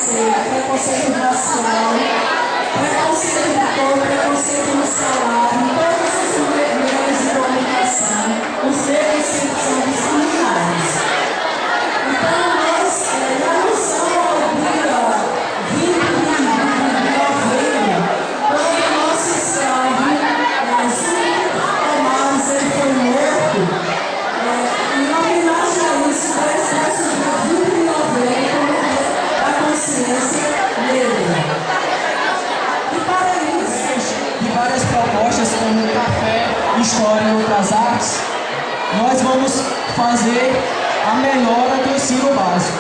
preconceito racial, preconceito de cor, preconceito no salário, todas as meios de comunicação, os negros sempre são discriminados. Então, nós, na alusão ao dia 20 de novembro, quando o nosso escravo, Zumbi Palmares, ele foi morto, em homenagem a isso, vai ser o dia 20 de novembro da consciência negra. E para isso, de várias propostas como café, história e outras artes, nós vamos fazer a melhora do ensino básico.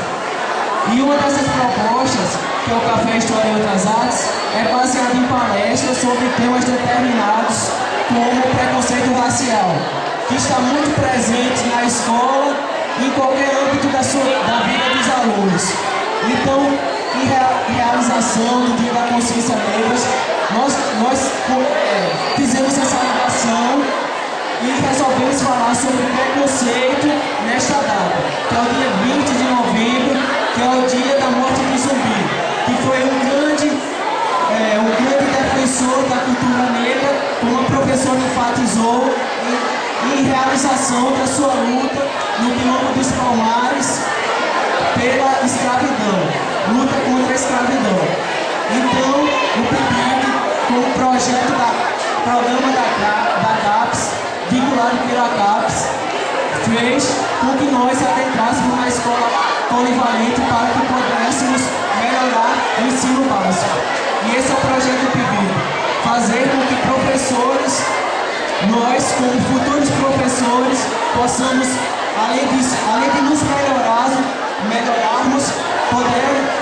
E uma dessas propostas, que é o café, história e outras artes, é baseada em palestras sobre temas determinados como o preconceito racial, que está muito presente na escola e em qualquer âmbito da vida dos alunos. Então, em realização do Dia da Consciência Negra, nós fizemos essa ligação e resolvemos falar sobre preconceito nesta data, que é o dia 20 de novembro, que é o dia da morte do Zumbi, que foi um grande defensor da cultura negra, como a professora enfatizou, em realização da sua luta no quilombo dos Palmares pela escravidão, luta contra a escravidão. Então, o PIBID, com o projeto programa da CAPES, vinculado pela CAPES, fez com que nós adentrássemos na escola polivalente para que pudéssemos melhorar o ensino básico. E esse é o projeto do PIBID, fazer com que professores, nós como futuros professores, possamos, além de nos melhorarmos,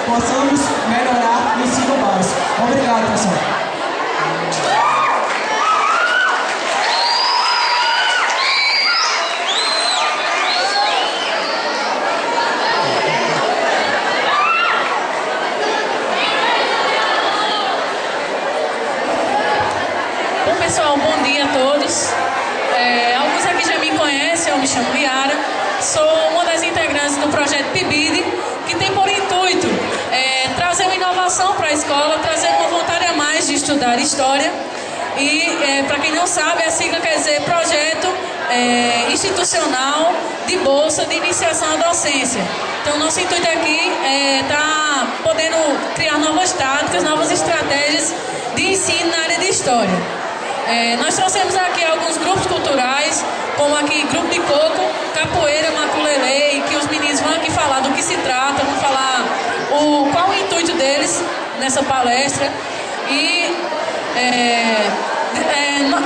possamos melhorar o ensino básico. Obrigado, pessoal. Bom, pessoal, bom dia a todos. Alguns aqui já me conhecem, eu me chamo Yara, sou uma das integrantes do projeto PIBID, que tem por intuito trazer uma inovação para a escola, trazer uma vontade a mais de estudar história. E, para quem não sabe, a sigla quer dizer Projeto Institucional de Bolsa de Iniciação à Docência. Então, nosso intuito aqui está podendo criar novas táticas, novas estratégias de ensino na área de história. Nós trouxemos aqui alguns grupos culturais, como aqui Grupo de Coco, Capoeira, Maculelê, que os meninos vão aqui falar do que se trata, vão falar qual o intuito deles nessa palestra. E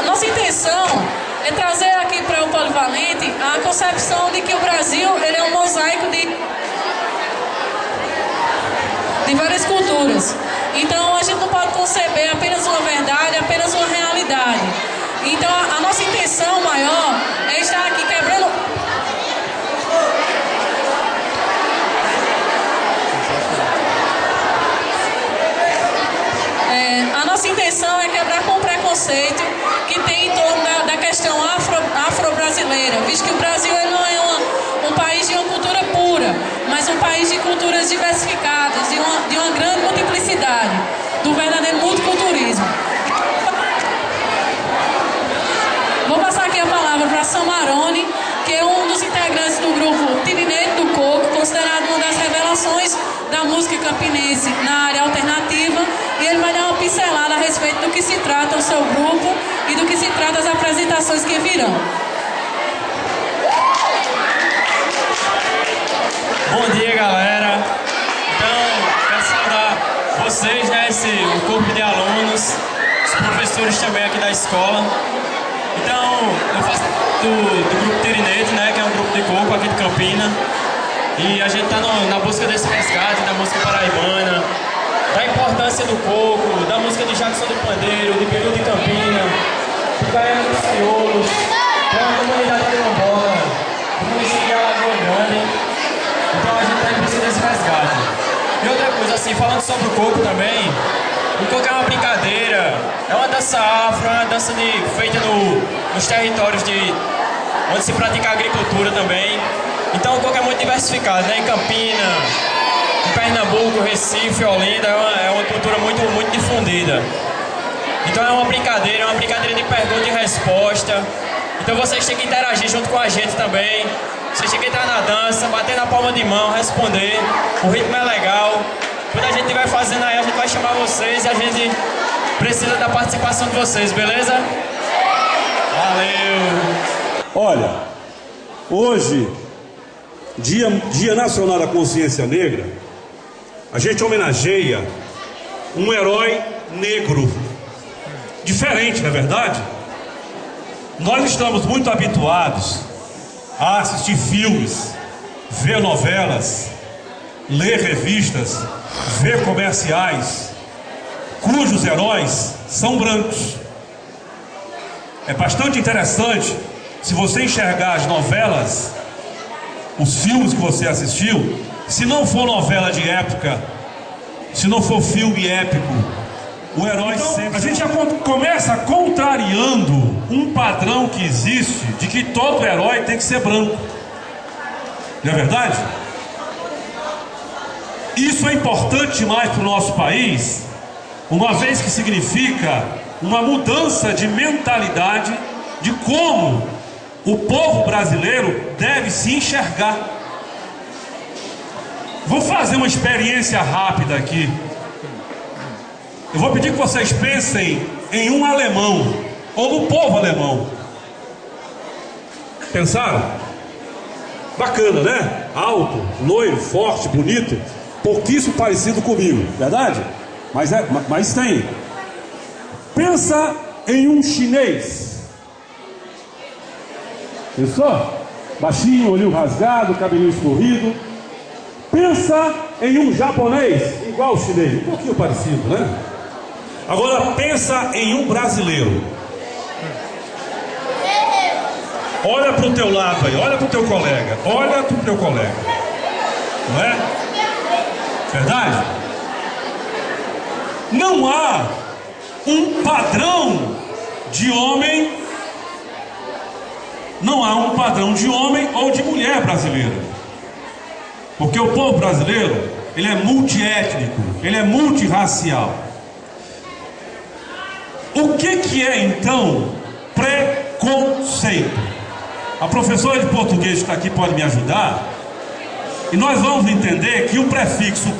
nossa intenção é trazer aqui para o Polivalente a concepção de que o Brasil ele é um mosaico de várias culturas. Então a gente não pode conceber apenas uma verdade, apenas uma realidade. Então a nossa intenção maior é estar aqui quebrando. A nossa intenção é quebrar com o preconceito que tem em torno da questão afro-brasileira, visto que o Brasil ele não é um país de uma cultura pura, mas um país de culturas diversificadas, de uma grande multiplicidade, do verdadeiro multiculturismo. Vou passar aqui a palavra para Samarone, que é um dos integrantes do grupo Tirinete do Coco, considerado uma das revelações da música campinense na área alternativa, e ele vai dar uma pincelada a respeito do que se trata o seu grupo e do que se trata as apresentações que virão. Bom dia, galera. Então, quero saudar vocês, né, o corpo de alunos, os professores também aqui da escola. Então, eu faço do grupo Tirinete, né, que é um grupo de coco aqui de Campina. E a gente está na busca desse resgate da música paraibana, da importância do coco, da música de Jackson do Pandeiro, de Peru de Campina, do Caiano dos Crioulos, da comunidade quilombola, do município de Alagoa Grande. Então a gente está em busca desse resgate. E outra coisa, assim, falando sobre o coco também, o coco é uma brincadeira, é uma dança afro, é uma dança feita nos territórios onde se pratica a agricultura também. Então o coco é muito diversificado, né? Em Campina, em Pernambuco, Recife, Olinda, é uma cultura muito difundida. Então é uma brincadeira de pergunta e resposta. Então vocês têm que interagir junto com a gente também. Vocês têm que entrar na dança, bater na palma de mão, responder. O ritmo é legal. Quando a gente estiver fazendo aí, a gente vai chamar vocês e a gente precisa da participação de vocês, beleza? Valeu! Olha, hoje, Dia Nacional da Consciência Negra, a gente homenageia um herói negro. Diferente, não é verdade? Nós estamos muito habituados a assistir filmes, ver novelas, ler revistas, ver comerciais, cujos heróis são brancos. É bastante interessante, se você enxergar as novelas, os filmes que você assistiu, se não for novela de época, se não for filme épico, o herói então, sempre... A gente já começa contrariando um padrão que existe de que todo herói tem que ser branco. Não é verdade? Isso é importante demais para o nosso país, uma vez que significa uma mudança de mentalidade de como o povo brasileiro deve se enxergar. Vou fazer uma experiência rápida aqui. Eu vou pedir que vocês pensem em um alemão, ou no povo alemão. Pensaram? Bacana, né? Alto, loiro, forte, bonito, pouquíssimo parecido comigo, verdade? Mas tem. Pensa em um chinês. Pensou? Baixinho, olhinho rasgado, cabelinho escorrido. Pensa em um japonês, igual o chinês, um pouquinho parecido, né? Agora pensa em um brasileiro. Olha para o teu lado aí, olha para o teu colega, olha para o teu colega. Não é? Verdade? Não há um padrão de homem, não há um padrão de homem ou de mulher brasileira. Porque o povo brasileiro, ele é multiétnico, ele é multirracial. O que é então preconceito? A professora de português que está aqui pode me ajudar. E nós vamos entender que o prefixo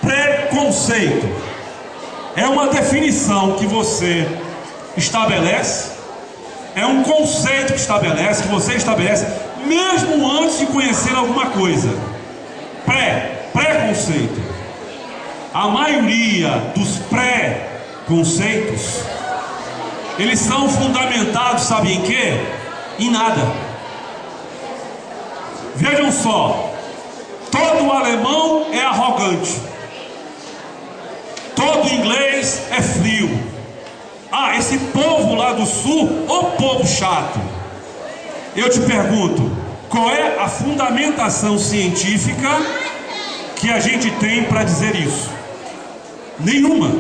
preconceito é uma definição que você estabelece, é um conceito que você estabelece mesmo antes de conhecer alguma coisa. Preconceito. A maioria dos preconceitos, eles são fundamentados, sabe em quê? Em nada. Vejam só, todo alemão é arrogante, todo inglês é frio. Ah, esse povo lá do sul, ô povo chato. Eu te pergunto, qual é a fundamentação científica que a gente tem para dizer isso? Nenhuma.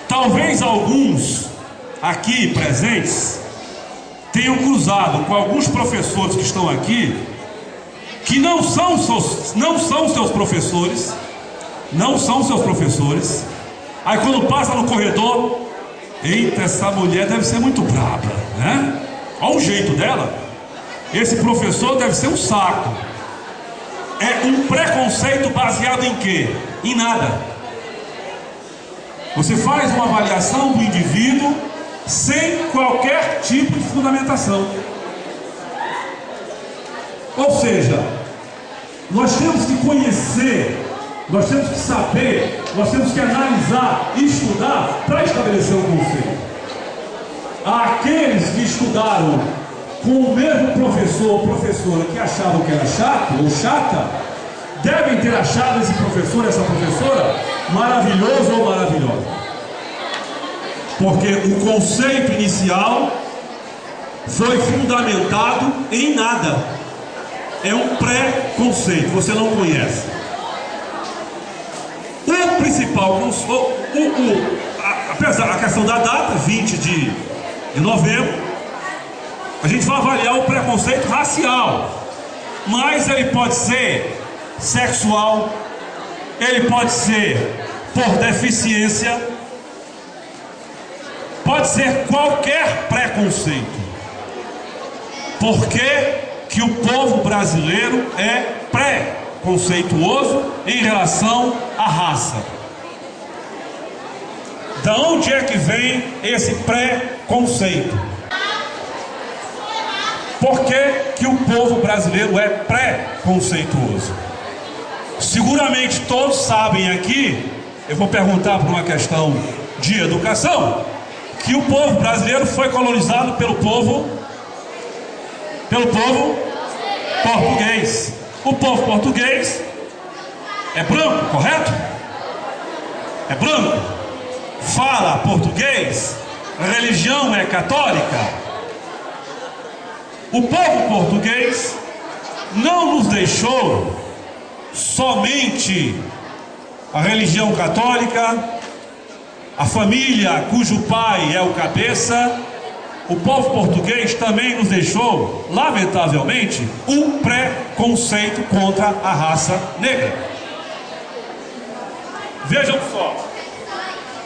Talvez alguns aqui presentes tenham cruzado com alguns professores que estão aqui, que não são seus professores, aí quando passa no corredor, eita, essa mulher deve ser muito braba, né? Olha o jeito dela, esse professor deve ser um saco. É um preconceito baseado em quê? Em nada. Você faz uma avaliação do indivíduo sem qualquer tipo de fundamentação. Ou seja, nós temos que conhecer, nós temos que saber, nós temos que analisar e estudar para estabelecer um conceito. Aqueles que estudaram com o mesmo professor ou professora que achavam que era chato ou chata, devem ter achado esse professor, essa professora, maravilhoso ou maravilhosa. Porque o conceito inicial foi fundamentado em nada. É um pré-conceito, você não conhece. O principal, apesar da questão da data, 20 de novembro, a gente vai avaliar o preconceito racial. mas ele pode ser sexual, ele pode ser por deficiência, pode ser qualquer preconceito. Por que o povo brasileiro é preconceituoso em relação à raça? Da onde é que vem esse preconceito? Por que o povo brasileiro é preconceituoso? Seguramente todos sabem aqui, eu vou perguntar por uma questão de educação, que o povo brasileiro foi colonizado pelo povo português. O povo português é branco, correto? É branco. Fala português, a religião é católica. O povo português não nos deixou somente a religião católica, a família cujo pai é o cabeça. O povo português também nos deixou, lamentavelmente, um preconceito contra a raça negra. Vejam só,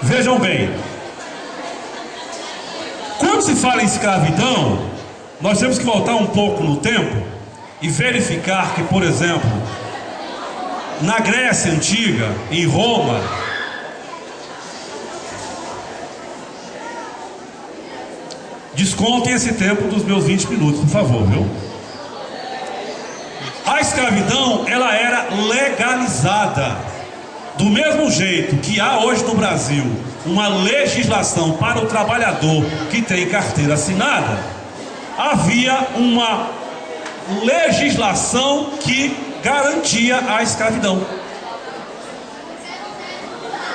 vejam bem, quando se fala em escravidão, nós temos que voltar um pouco no tempo e verificar que, por exemplo, na Grécia Antiga, em Roma, descontem esse tempo dos meus 20 minutos, por favor, viu? A escravidão, ela era legalizada. Do mesmo jeito que há hoje no Brasil uma legislação para o trabalhador que tem carteira assinada, havia uma legislação que garantia a escravidão.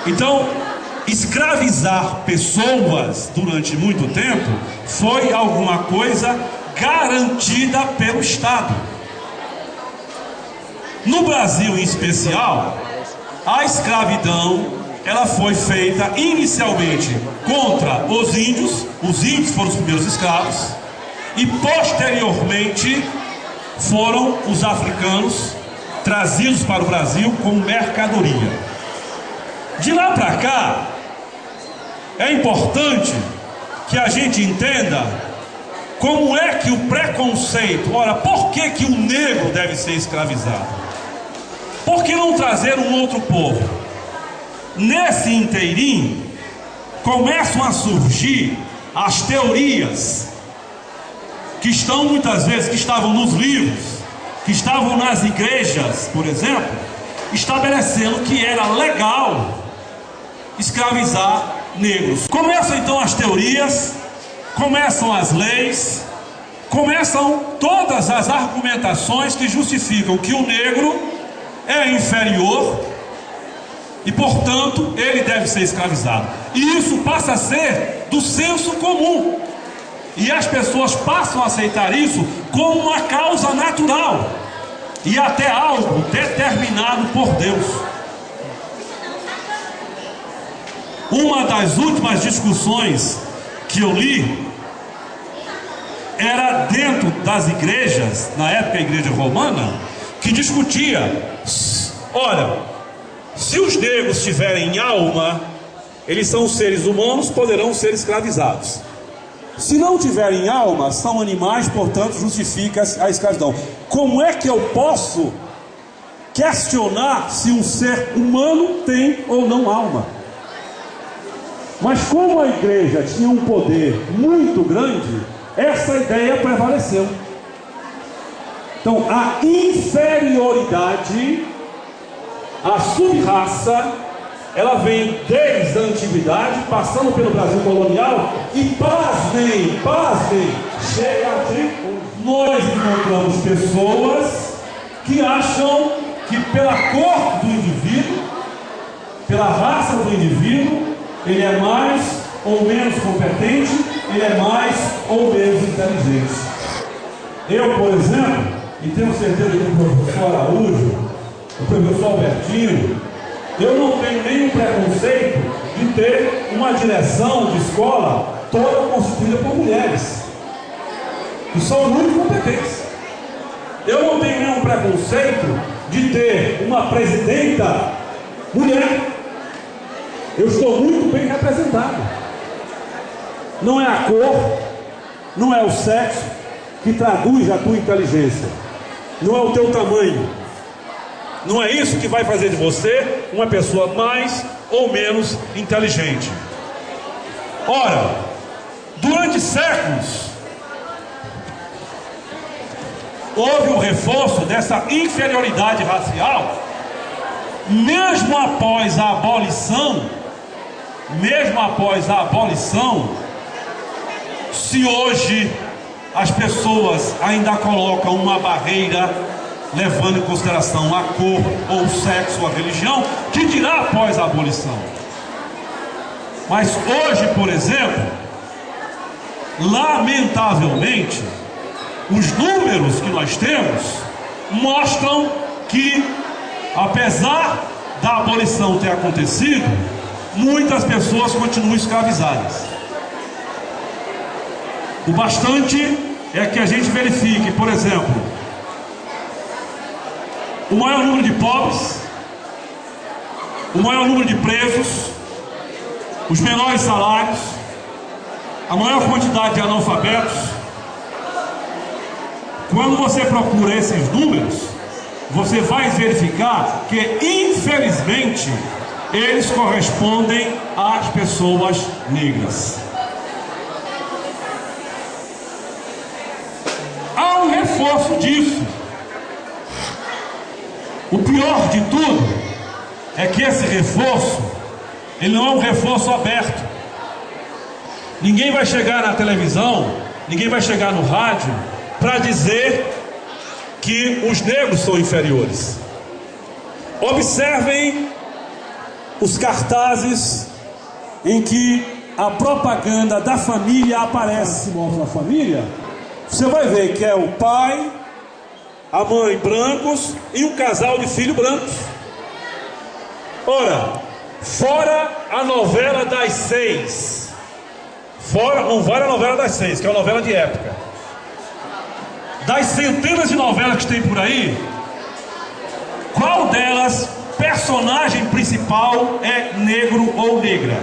Então, escravizar pessoas durante muito tempo foi alguma coisa garantida pelo Estado. No Brasil, em especial, a escravidão, ela foi feita inicialmente contra os índios foram os primeiros escravos, e posteriormente foram os africanos trazidos para o Brasil como mercadoria. De lá para cá, é importante que a gente entenda como é que o preconceito, ora, por que o negro deve ser escravizado? Por que não trazer um outro povo? Nesse inteirinho, começam a surgir as teorias que estão muitas vezes, que estavam nos livros, que estavam nas igrejas, por exemplo, estabelecendo que era legal escravizar negros. Começam então as teorias, começam as leis, começam todas as argumentações que justificam que o negro é inferior e, portanto, ele deve ser escravizado. E isso passa a ser do senso comum. E as pessoas passam a aceitar isso como uma causa natural e até algo determinado por Deus. Uma das últimas discussões que eu li era dentro das igrejas, na época a igreja romana, que discutia, olha, se os negros tiverem alma, eles são seres humanos, poderão ser escravizados. Se não tiverem alma, são animais, portanto justifica a escravidão. Como é que eu posso questionar se um ser humano tem ou não alma? Mas como a igreja tinha um poder muito grande, essa ideia prevaleceu. Então a inferioridade, a sub-raça, ela vem desde a antiguidade, passando pelo Brasil colonial, e pasmem, chega aqui, nós encontramos pessoas que acham que pela cor do indivíduo, pela raça do indivíduo, ele é mais ou menos competente, ele é mais ou menos inteligente. Eu, por exemplo, e tenho certeza que o professor Araújo, o professor Albertinho, eu não tenho nenhum preconceito de ter uma direção de escola toda constituída por mulheres, que são muito competentes. Eu não tenho nenhum preconceito de ter uma presidenta mulher. Eu estou muito bem representado. Não é a cor, não é o sexo que traduz a tua inteligência. Não é o teu tamanho. Não é isso que vai fazer de você uma pessoa mais ou menos inteligente. Ora, durante séculos, houve um reforço dessa inferioridade racial, mesmo após a abolição, se hoje as pessoas ainda colocam uma barreira levando em consideração a cor ou o sexo ou a religião, que dirá após a abolição. Mas hoje, por exemplo, lamentavelmente, os números que nós temos mostram que, apesar da abolição ter acontecido, muitas pessoas continuam escravizadas. O bastante é que a gente verifique, por exemplo, o maior número de pobres, o maior número de presos, os menores salários, a maior quantidade de analfabetos. Quando você procura esses números, você vai verificar que, infelizmente, eles correspondem às pessoas negras. Há um reforço disso. O pior de tudo é que esse reforço, ele não é um reforço aberto. Ninguém vai chegar na televisão, ninguém vai chegar no rádio para dizer que os negros são inferiores. Observem os cartazes em que a propaganda da família aparece. Mostra a família, você vai ver que é o pai, a mãe brancos e um casal de filhos brancos. Ora, fora a novela das 6, não vale a novela das 6, que é uma novela de época. Das centenas de novelas que tem por aí, qual delas, personagem principal, é negro ou negra?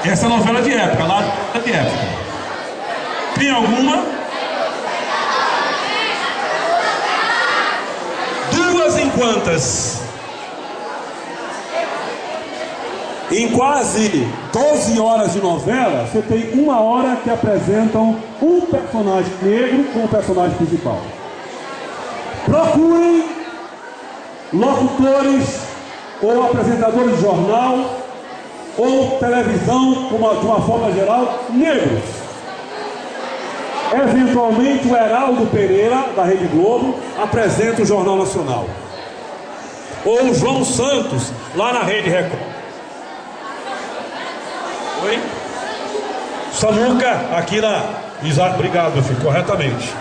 Essa é a novela de época, lá de época. Tem alguma? Duas em quantas? Em quase 12 horas de novela, você tem uma hora que apresentam um personagem negro como personagem principal. Procurem locutores ou apresentadores de jornal ou televisão, de uma forma geral, negros. Eventualmente o Heraldo Pereira, da Rede Globo, apresenta o Jornal Nacional. Ou o João Santos, lá na Rede Record. Oi? Samuca, aqui na... Exato, obrigado, meu filho, corretamente.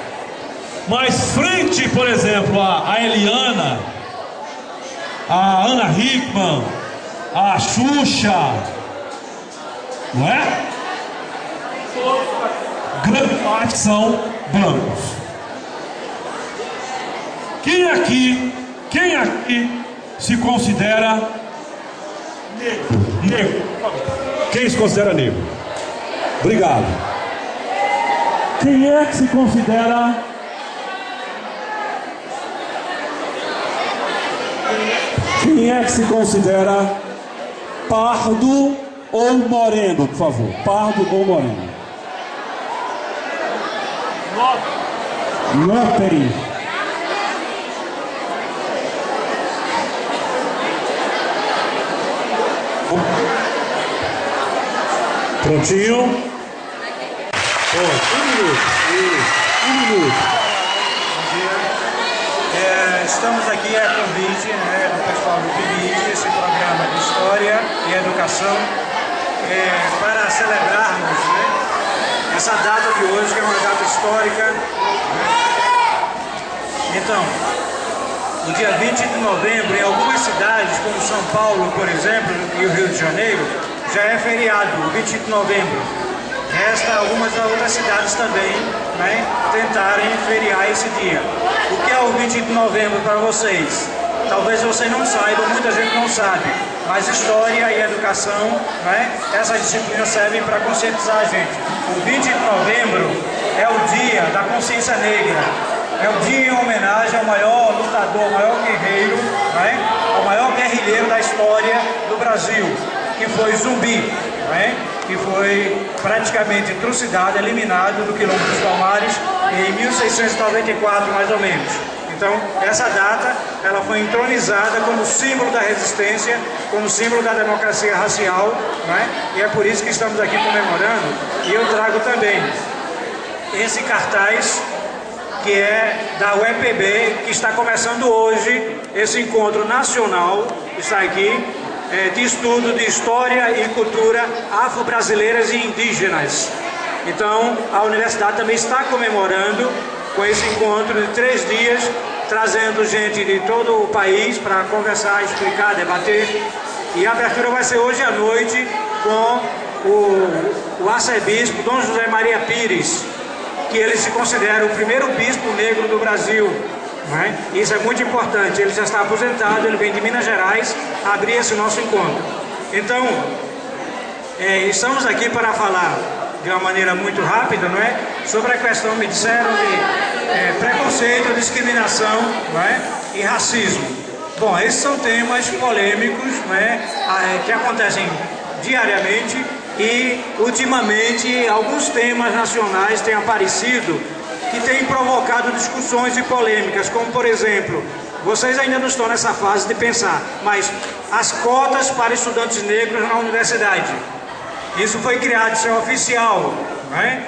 Mas frente, por exemplo, a Eliana, a Ana Hickman, a Xuxa, não é? Grande parte são brancos. Quem aqui se considera negro? Quem se considera negro? Obrigado. Quem é que se considera pardo ou moreno, por favor? Pardo ou moreno? Lóperi. Prontinho? Um minuto. Bom dia. Estamos aqui a convite do pessoal do PIBID, esse programa de História e Educação, para celebrarmos essa data de hoje, que é uma data histórica. Então, no dia 20 de novembro, em algumas cidades, como São Paulo, por exemplo, e o Rio de Janeiro, já é feriado, o 20 de novembro. resta algumas outras cidades também, né, tentarem feriar esse dia. O que é o 20 de novembro para vocês? Talvez você não saiba, muita gente não sabe, mas história e educação, né, essas disciplinas servem para conscientizar a gente. O 20 de novembro é o dia da consciência negra, é o dia em homenagem ao maior lutador, ao maior guerreiro, né, ao maior guerrilheiro da história do Brasil, que foi Zumbi, né, que foi praticamente trucidado, eliminado do quilombo dos Palmares em 1694, mais ou menos. Então, essa data, ela foi entronizada como símbolo da resistência, como símbolo da democracia racial, né? E é por isso que estamos aqui comemorando. E eu trago também esse cartaz, que é da UEPB, que está começando hoje, esse encontro nacional, está aqui, de estudo de história e cultura afro-brasileiras e indígenas. Então, a universidade também está comemorando com esse encontro de 3 dias, trazendo gente de todo o país para conversar, explicar, debater. E a abertura vai ser hoje à noite com o arcebispo Dom José Maria Pires, que ele se considera o primeiro bispo negro do Brasil. Né? Isso é muito importante. Ele já está aposentado, ele vem de Minas Gerais abrir esse nosso encontro. Então, estamos aqui para falar de uma maneira muito rápida, não é? Sobre a questão, me disseram, de preconceito, discriminação, não é? E racismo. Bom, esses são temas polêmicos, não é? Que acontecem diariamente e, ultimamente, alguns temas nacionais têm aparecido que têm provocado discussões e polêmicas, como, por exemplo, vocês ainda não estão nessa fase de pensar, mas as cotas para estudantes negros na universidade. Isso foi criado, isso é oficial, né?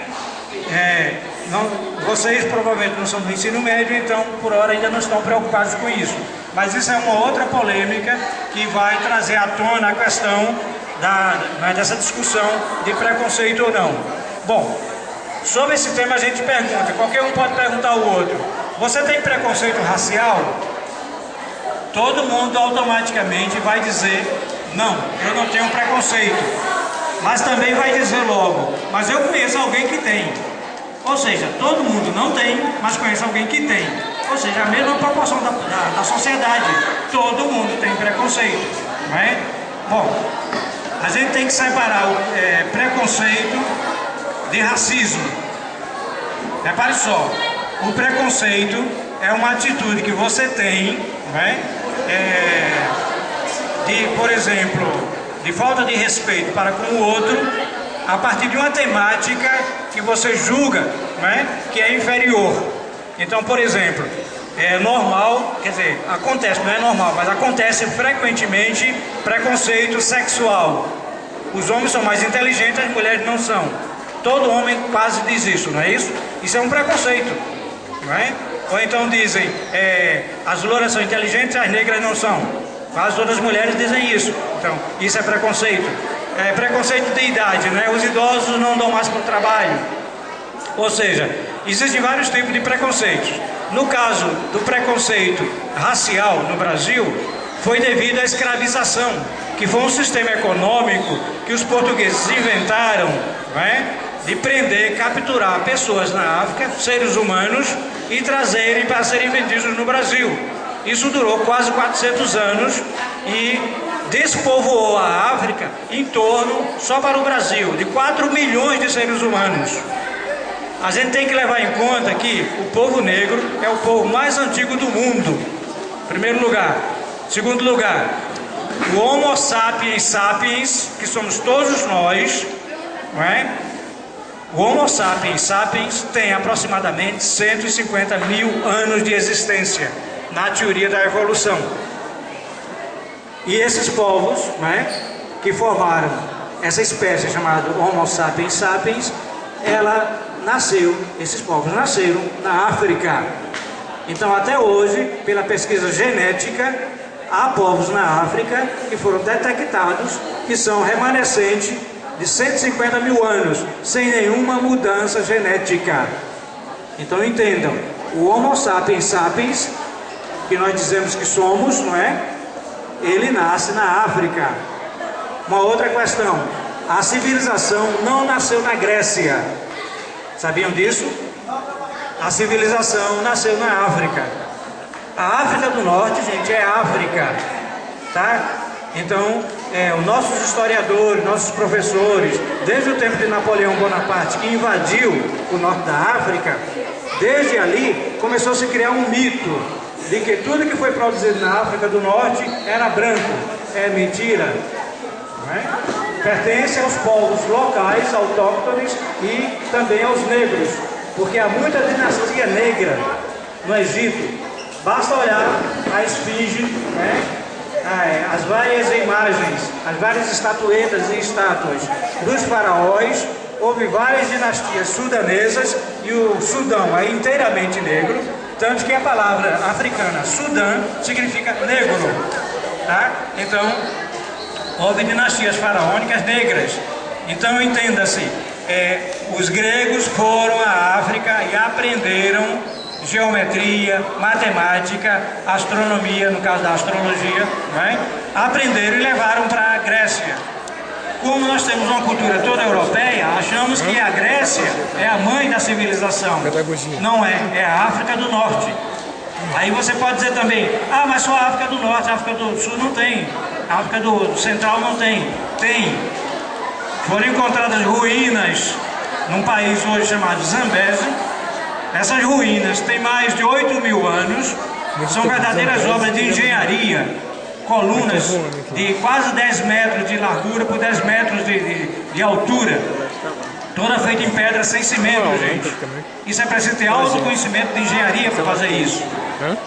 Vocês provavelmente não são do ensino médio, então por hora ainda não estão preocupados com isso. Mas isso é uma outra polêmica que vai trazer à tona a questão dessa discussão de preconceito ou não. Bom, sobre esse tema a gente pergunta, qualquer um pode perguntar ao outro: você tem preconceito racial? Todo mundo automaticamente vai dizer: não, eu não tenho preconceito. Mas também vai dizer logo: mas eu conheço alguém que tem. Ou seja, todo mundo não tem, mas conhece alguém que tem. Ou seja, a mesma proporção da sociedade. Todo mundo tem preconceito, não é? Bom, a gente tem que separar o preconceito de racismo. Repare só, o preconceito é uma atitude que você tem, não é? Por exemplo, de falta de respeito para com o outro, a partir de uma temática que você julga, né, que é inferior. Então, por exemplo, é normal, quer dizer, acontece, não é normal, mas acontece frequentemente preconceito sexual. Os homens são mais inteligentes, as mulheres não são. Todo homem quase diz isso, não é isso? Isso é um preconceito, não é? Ou então dizem, as louras são inteligentes, as negras não são. Quase todas as mulheres dizem isso. Então, isso é preconceito. Preconceito de idade, né? Os idosos não dão mais para o trabalho. Ou seja, existem vários tipos de preconceitos. No caso do preconceito racial no Brasil, foi devido à escravização, que foi um sistema econômico que os portugueses inventaram, né? De prender, capturar pessoas na África, seres humanos, e trazerem para serem vendidos no Brasil. Isso durou quase 400 anos e despovoou a África em torno, só para o Brasil, de 4 milhões de seres humanos. A gente tem que levar em conta que o povo negro é o povo mais antigo do mundo, em primeiro lugar. Segundo lugar, o Homo sapiens sapiens, que somos todos nós, não é? O Homo sapiens sapiens tem aproximadamente 150 mil anos de existência, na teoria da evolução. E esses povos, né, que formaram essa espécie chamada Homo sapiens sapiens, esses povos nasceram na África. Então, até hoje, pela pesquisa genética, há povos na África que foram detectados que são remanescentes de 150 mil anos, sem nenhuma mudança genética. Então, entendam, o Homo sapiens sapiens, que nós dizemos que somos, não é? Ele nasce na África. Uma outra questão: a civilização não nasceu na Grécia. Sabiam disso? A civilização nasceu na África. A África do Norte, gente, é África, tá? Então, os nossos historiadores, nossos professores, desde o tempo de Napoleão Bonaparte, que invadiu o norte da África, desde ali começou a se criar um mito de que tudo que foi produzido na África do Norte era branco. É mentira, não é? Pertence aos povos locais, autóctones e também aos negros, porque há muita dinastia negra no Egito. Basta olhar a esfinge, né? As várias imagens, as várias estatuetas e estátuas dos faraós. Houve várias dinastias sudanesas e o Sudão é inteiramente negro, tanto que a palavra africana Sudã significa negro, tá? Então, houve dinastias faraônicas negras. Então, entenda-se, os gregos foram à África e aprenderam geometria, matemática, astronomia, no caso da astrologia, né? Aprenderam e levaram para a Grécia. Como nós temos uma cultura toda europeia, achamos que a Grécia é a mãe da civilização. Não é, é a África do Norte. Aí você pode dizer também, mas só a África do Norte, a África do Sul não tem, a África do Central não tem. Tem. Foram encontradas ruínas num país hoje chamado Zambésia. Essas ruínas têm mais de 8.000 anos, são verdadeiras obras de engenharia, colunas de quase 10 metros de largura por 10 metros de altura, toda feita em pedra sem cimento, gente. Isso é preciso ter alto conhecimento de engenharia para fazer isso.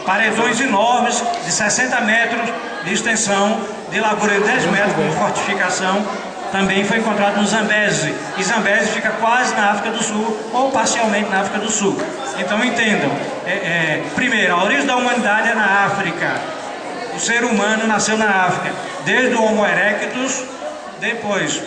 Paredões enormes de 60 metros de extensão, de largura de 10 metros com fortificação, também foi encontrado no Zambésia. E Zambésia fica quase na África do Sul, ou parcialmente na África do Sul. Então entendam, primeiro, a origem da humanidade é na África. O ser humano nasceu na África, desde o Homo erectus, depois,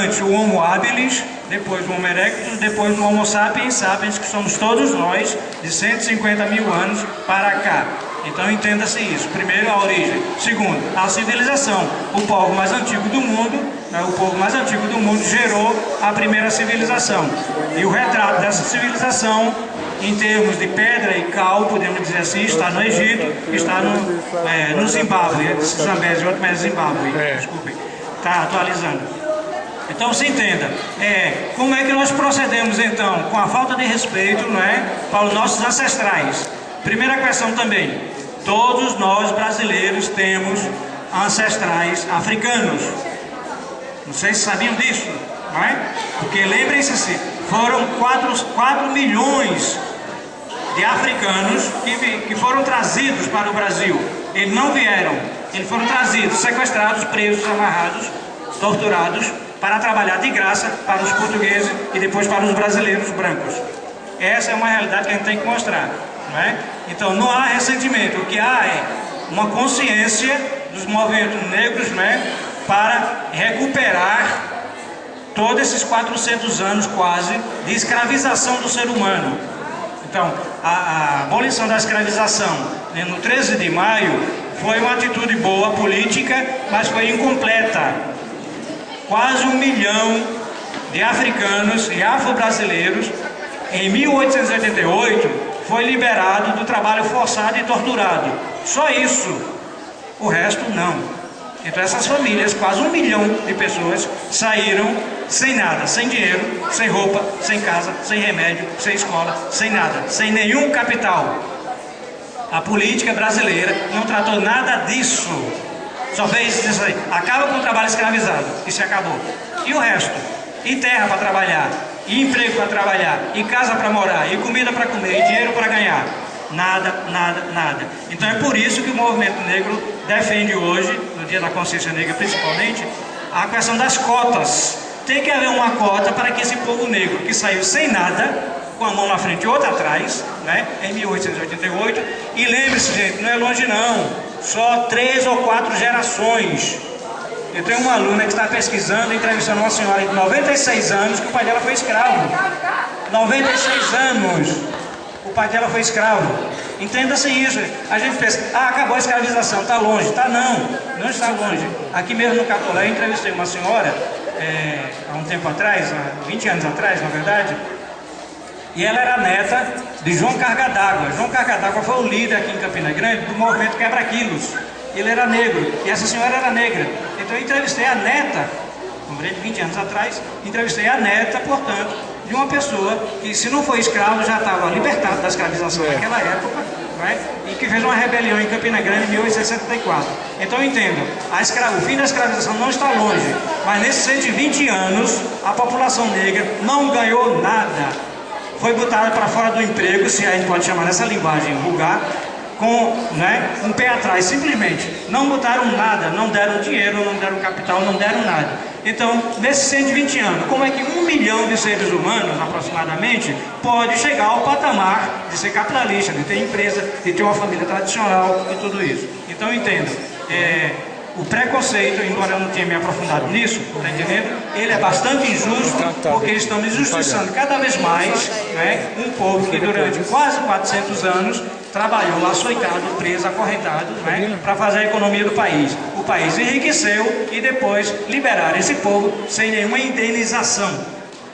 antes o Homo habilis, depois o Homo erectus, depois o Homo sapiens sapiens, que somos todos nós, de 150.000 anos para cá. Então entenda-se isso. Primeiro, a origem. Segundo, a civilização. O povo mais antigo do mundo, o povo mais antigo do mundo gerou a primeira civilização. E o retrato dessa civilização, em termos de pedra e cal, podemos dizer assim, está no Egito, está no Zimbábue, Zambésia, outro mais Zimbábue, desculpem, está atualizando. Então se entenda, como é que nós procedemos então com a falta de respeito, não é, para os nossos ancestrais? Primeira questão também, todos nós brasileiros temos ancestrais africanos. Não sei se sabiam disso, não é? Porque lembrem-se, foram 4 milhões de africanos que foram trazidos para o Brasil. Eles não vieram, eles foram trazidos, sequestrados, presos, amarrados, torturados, para trabalhar de graça para os portugueses e depois para os brasileiros brancos. Essa é uma realidade que a gente tem que mostrar, não é? Então não há ressentimento, o que há é uma consciência dos movimentos negros, não é? Para recuperar todos esses 400 anos quase de escravização do ser humano. Então, a abolição da escravização no 13 de maio foi uma atitude boa política, mas foi incompleta. Quase 1 milhão de africanos e afro-brasileiros, em 1888, foi liberado do trabalho forçado e torturado. Só isso. O resto não. Então essas famílias, quase 1 milhão de pessoas, saíram sem nada, sem dinheiro, sem roupa, sem casa, sem remédio, sem escola, sem nada, sem nenhum capital. A política brasileira não tratou nada disso. Só fez isso aí, acaba com o trabalho escravizado, e se acabou. E o resto? E terra para trabalhar, e emprego para trabalhar, e casa para morar, e comida para comer, e dinheiro para ganhar. Nada, nada, nada. Então é por isso que o movimento negro defende hoje, no Dia da Consciência Negra principalmente, a questão das cotas. Tem que haver uma cota para que esse povo negro que saiu sem nada, com a mão na frente e outra atrás, né, em 1888, e lembre-se, gente, não é longe não, só 3 ou 4 gerações. Eu tenho uma aluna que está pesquisando, entrevistando uma senhora de 96 anos, que o pai dela foi escravo. 96 anos. O pai dela foi escravo. Entenda-se isso. A gente pensa, acabou a escravização, está longe. Tá não, não está longe. Aqui mesmo no Catolé, eu entrevistei uma senhora há um tempo atrás, há 20 anos atrás, na verdade, e ela era neta de João Carga d'Água. João Carga d'Água foi o líder aqui em Campina Grande do movimento Quebra-Quilos. Ele era negro, e essa senhora era negra. Então eu entrevistei a neta, de 20 anos atrás, entrevistei a neta, portanto, de uma pessoa que, se não foi escravo, já estava libertado da escravização naquela época, né? E que fez uma rebelião em Campina Grande em 1864. Então entenda, o fim da escravização não está longe, mas nesses 120 anos, a população negra não ganhou nada. Foi botada para fora do emprego, se a gente pode chamar nessa linguagem vulgar, com um pé atrás, simplesmente. Não botaram nada, não deram dinheiro, não deram capital, não deram nada. Então, nesses 120 anos, como é que 1 milhão de seres humanos, aproximadamente, pode chegar ao patamar de ser capitalista, de ter empresa, de ter uma família tradicional e tudo isso? Então, entenda, o preconceito, embora eu não tenha me aprofundado nisso, está entendendo? Ele é bastante injusto, porque estamos injustiçando cada vez mais um povo que durante quase 400 anos trabalhou açoitado, preso, acorrentado, para fazer a economia do país. O país enriqueceu e depois liberaram esse povo sem nenhuma indenização.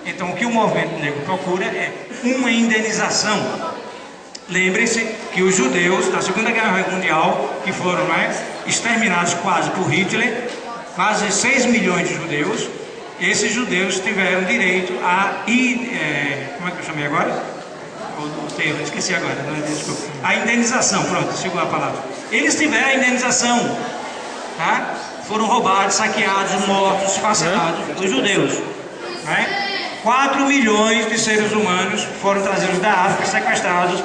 Então o que o movimento negro procura é uma indenização. Lembre-se que os judeus da Segunda Guerra Mundial, que foram exterminados quase por Hitler, quase 6 milhões de judeus, esses judeus tiveram direito a como é que eu chamei agora? Esqueci agora, desculpa. A indenização, pronto, chegou a palavra. Eles tiveram a indenização, tá? Foram roubados, saqueados, mortos, fascinados, os judeus. 4 milhões de seres humanos foram trazidos da África, sequestrados,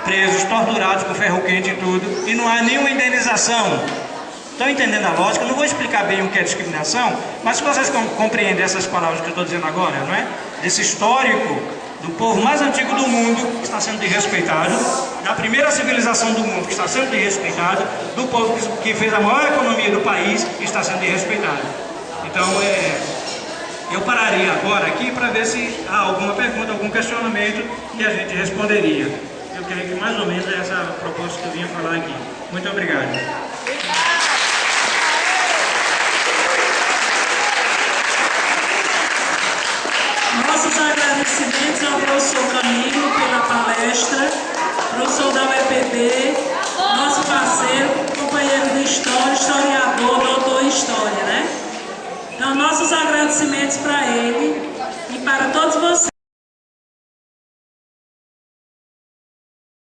presos, torturados com ferro quente e tudo, e não há nenhuma indenização. Estão entendendo a lógica? Eu não vou explicar bem o que é discriminação, mas se vocês compreendem essas palavras que eu estou dizendo agora, desse histórico do povo mais antigo do mundo que está sendo desrespeitado, da primeira civilização do mundo que está sendo desrespeitado, do povo que fez a maior economia do país que está sendo desrespeitado. Então, eu pararia agora aqui para ver se há alguma pergunta, algum questionamento que a gente responderia. Eu creio que mais ou menos é essa proposta que eu vinha falar aqui. Muito obrigado. Nossos agradecimentos ao professor Camilo pela palestra, professor da UEPB,